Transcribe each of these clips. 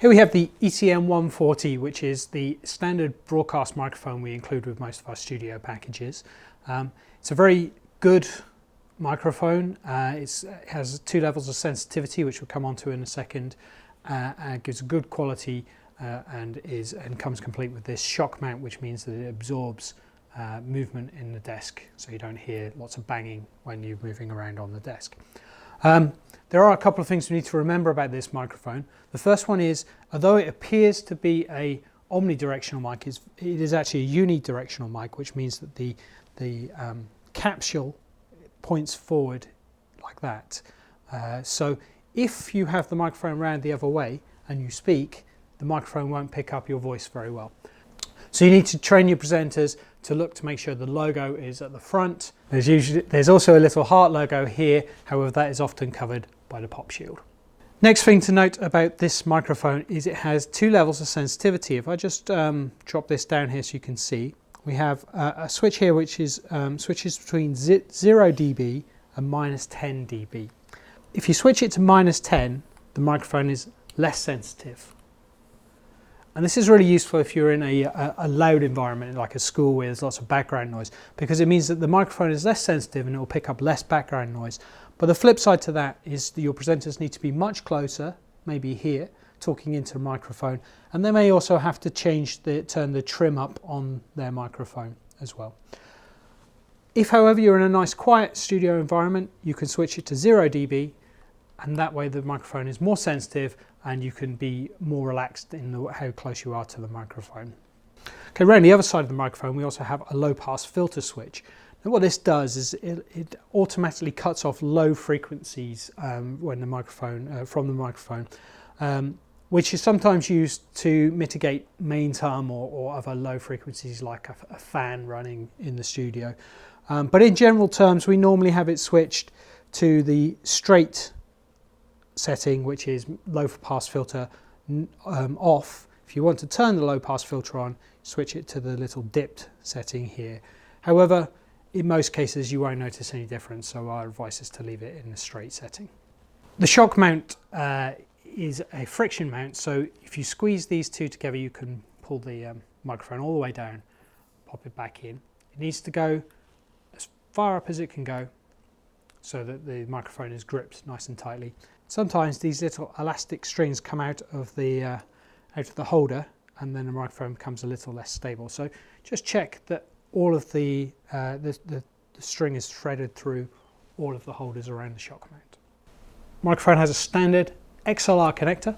Here we have the ECM140, which is the standard broadcast microphone we include with most of our studio packages. It's a very good microphone. It has 2 levels of sensitivity, which we'll come on to in a second, and gives a good quality and comes complete with this shock mount, which means that it absorbs movement in the desk, so you don't hear lots of banging when you're moving around on the desk. There are a couple of things we need to remember about this microphone. The first one is, although it appears to be a omnidirectional mic, it is actually a unidirectional mic, which means that the capsule points forward like that. So if you have the microphone round the other way and you speak, the microphone won't pick up your voice very well. So you need to train your presenters to look to make sure the logo is at the front. There's also a little heart logo here, however that is often covered by the pop shield. Next thing to note about this microphone is it has 2 levels of sensitivity. If I just drop this down here so you can see, we have a switch here which is switches between 0 dB and -10 dB. If you switch it to -10, the microphone is less sensitive. And this is really useful if you're in a loud environment like a school where there's lots of background noise, because it means that the microphone is less sensitive and it will pick up less background noise. But the flip side to that is that your presenters need to be much closer, maybe here, talking into the microphone, and they may also have to turn the trim up on their microphone as well. If, however, you're in a nice quiet studio environment, you can switch it to 0 dB, and that way the microphone is more sensitive and you can be more relaxed in how close you are to the microphone. Okay, around the other side of the microphone we also have a low pass filter switch. Now what this does is it automatically cuts off low frequencies from the microphone, which is sometimes used to mitigate mains hum or other low frequencies like a fan running in the studio. But in general terms we normally have it switched to the straight setting, which is low pass filter off. If you want to turn the low pass filter on, switch it to the little dipped setting here. However, in most cases you won't notice any difference, so our advice is to leave it in the straight setting. The shock mount is a friction mount, so if you squeeze these 2 together you can pull the microphone all the way down, pop it back in. It needs to go as far up as it can go so that the microphone is gripped nice and tightly. Sometimes these little elastic strings come out of the holder, and then the microphone becomes a little less stable. So just check that all of the string is threaded through all of the holders around the shock mount. Microphone has a standard Xlr connector,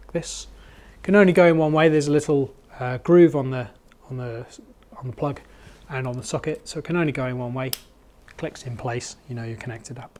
like this. Can only go in one way. There's a little groove on the plug and on the socket, so it can only go in one way. Clicks in place, you know you're connected up.